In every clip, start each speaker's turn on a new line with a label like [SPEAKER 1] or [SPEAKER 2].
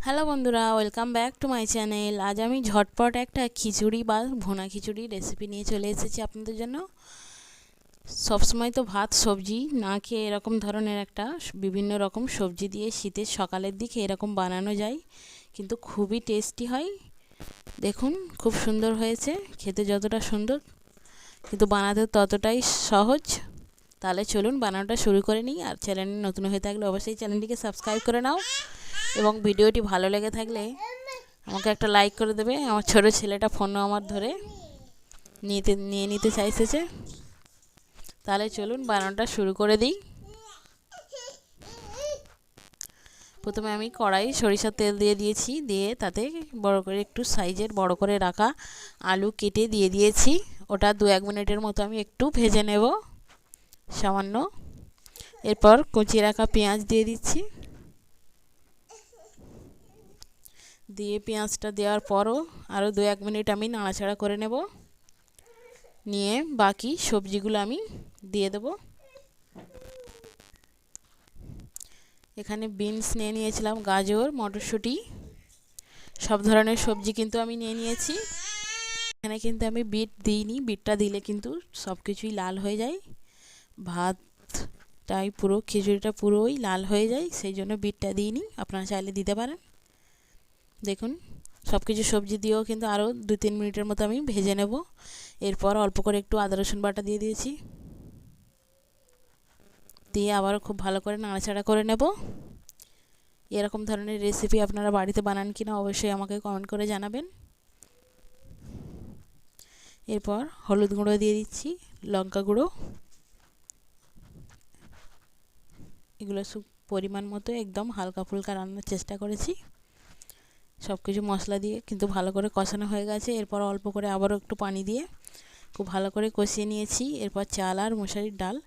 [SPEAKER 1] Hello বন্ধুরা, welcome back to my channel. আজ আমি ঝটপট একটা খিচুড়ি বা ভুনা খিচুড়ি রেসিপি নিয়ে চলে এসেছি আপনাদের জন্য। সবসময় তো ভাত সবজি না খেয়ে এরকম ধরনের একটা বিভিন্ন রকম সবজি দিয়ে শীতের সকালের দিকে এরকম বানানো যায়, কিন্তু খুবই টেস্টি হয়। দেখুন, খুব সুন্দর হয়েছে, খেতে যতটা সুন্দর কিন্তু বানাতে ততটাই সহজ। তাহলে চলুন বানানোটা শুরু করে নিই। আর চ্যানেলে নতুন হয়ে থাকলে অবশ্যই চ্যানেলটিকে সাবস্ক্রাইব করে নাও, এবং ভিডিওটি ভালো লেগে থাকলে আমাকে একটা লাইক করে দেবে। আমার ছোট ছেলেটা ফোনও আমার ধরে নিয়ে নিতে চাইতেছে। তাহলে চলুন বানানোটা শুরু করে দিই। প্রথমে আমি কড়াই সরিষার তেল দিয়ে দিয়েছি, দিয়ে তাতে বড় করে একটু সাইজের বড় করে রাখা আলু কেটে দিয়ে দিয়েছি। ওটা 2-1 মিনিটের মতো আমি একটু ভেজে নেব সামান্য। এরপর কুচিয়ে রাখা পেঁয়াজ দিয়ে দিচ্ছি, দিয়ে পেঁয়াজটা দেওয়ার পরও আরও 2-1 মিনিট আমি নাড়াচাড়া করে নেব। নিয়ে বাকি সবজিগুলো আমি দিয়ে দেব। এখানে বিনস নিয়ে নিয়েছিলাম, গাজর, মটরশুঁটি, সব ধরনের সবজি কিন্তু আমি নিয়ে নিয়েছি। এখানে কিন্তু আমি বিট দিইনি, বিটটা দিলে কিন্তু সব কিছুই লাল হয়ে যায়, ভাতটাই পুরো খিচুড়িটা পুরোই লাল হয়ে যায়, সেই জন্য বিটটা দিইনি। আপনারা চাইলে দিতে পারেন। দেখুন, সব কিছু সবজি দিয়েও কিন্তু আরও 2-3 মিনিটের মতো আমি ভেজে নেব। এরপর অল্প করে একটু আদা রসুন বাটা দিয়ে দিয়েছি, দিয়ে আবারও খুব ভালো করে নাড়াচাড়া করে নেব। এরকম ধরনের রেসিপি আপনারা বাড়িতে বানান কিনা অবশ্যই আমাকে কমেন্ট করে জানাবেন। এরপর হলুদ গুঁড়ো দিয়ে দিচ্ছি, লঙ্কা গুঁড়ো, এগুলো সব পরিমাণ মতো একদম হালকা ফুলকা রান্নার চেষ্টা করেছি। সব কিছু মশলা দিয়ে কিন্তু ভালো করে কষানো হয়ে গেছে। এরপর অল্প করে আবারও একটু পানি দিয়ে খুব ভালো করে কষিয়ে নিয়েছি। এরপর চাল আর মশারির ডাল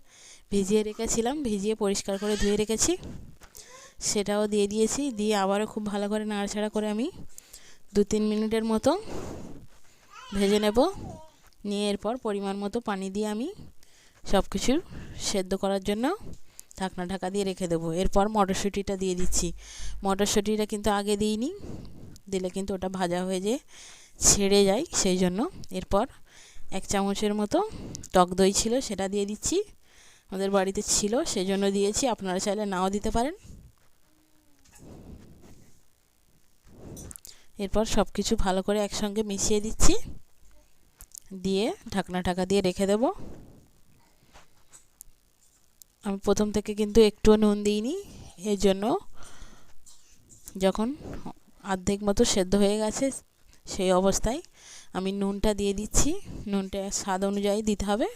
[SPEAKER 1] ভিজিয়ে রেখেছিলাম, ভিজিয়ে পরিষ্কার করে ধুয়ে রেখেছি, সেটাও দিয়ে দিয়েছি। দিয়ে আবারও খুব ভালো করে নাড়াচাড়া করে আমি 2-3 মিনিটের মতো ভেজে নেব। নিয়ে এরপর পরিমাণ মতো পানি দিয়ে আমি সব কিছু সেদ্ধ করার জন্য ঢাকনা ঢাকা দিয়ে রেখে দেবো। এরপর মটরশুঁটিটা দিয়ে দিচ্ছি। মটরশুঁটিটা কিন্তু আগে দিইনি, দিলে কিন্তু ওটা ভাজা হয়ে যেয়ে ছেড়ে যায়, সেই জন্য। এরপর 1 চামচের মতো টক দই ছিল, সেটা দিয়ে দিচ্ছি। আমাদের বাড়িতে ছিল সেই জন্য দিয়েছি, আপনারা চাইলে নাও দিতে পারেন। এরপর সব কিছু ভালো করে একসঙ্গে মিশিয়ে দিচ্ছি, দিয়ে ঢাকনা ঢাকা দিয়ে রেখে দেব। আমি প্রথম থেকে কিন্তু একটুও নুন দিইনি, এর জন্য যখন অর্ধেক মতো সেদ্ধ হয়ে গেছে সেই অবস্থায় আমি নুনটা দিয়ে দিচ্ছি। নুনটা স্বাদ অনুযায়ী দিতে হবে।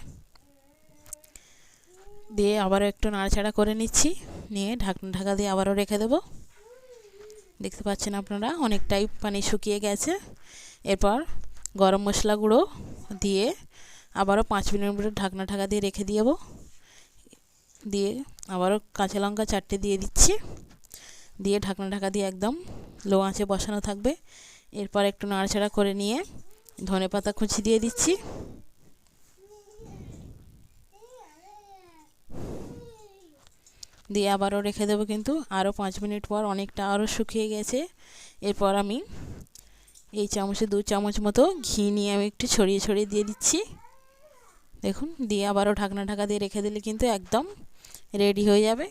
[SPEAKER 1] দিয়ে আবারও একটু নাড়াচাড়া করে নিচ্ছি, নিয়ে ঢাকনা ঢাকা দিয়ে আবারও রেখে দেব। দেখতে পাচ্ছেন আপনারা অনেকটাই পানি শুকিয়ে গেছে। এরপর গরম মশলা গুঁড়ো দিয়ে আবারও 5 মিনিট মতো ঢাকনা ঢাকা দিয়ে রেখে দেব। দিয়ে আবারও কাঁচা লঙ্কা 4টে দিয়ে দিচ্ছি, দিয়ে ঢাকনা ঢাকা দিয়ে একদম লো আঁচে বসানো থাকবে। এরপর একটু নাড়াচাড়া করে নিয়ে ধনেপাতা কুচি দিয়ে দিচ্ছি, দিয়ে আবারও রেখে দেবো। কিন্তু আরও 5 মিনিট পর অনেকটা আরও শুকিয়ে গেছে। এরপর আমি এই চামচে 2 চামচ মতো ঘি নিয়ে আমি একটু ছড়িয়ে ছড়িয়ে দিয়ে দিচ্ছি। দেখুন, দিয়ে আবারও ঢাকনা ঢাকা দিয়ে রেখে দিলে কিন্তু একদম রেডি হয়ে যাবে।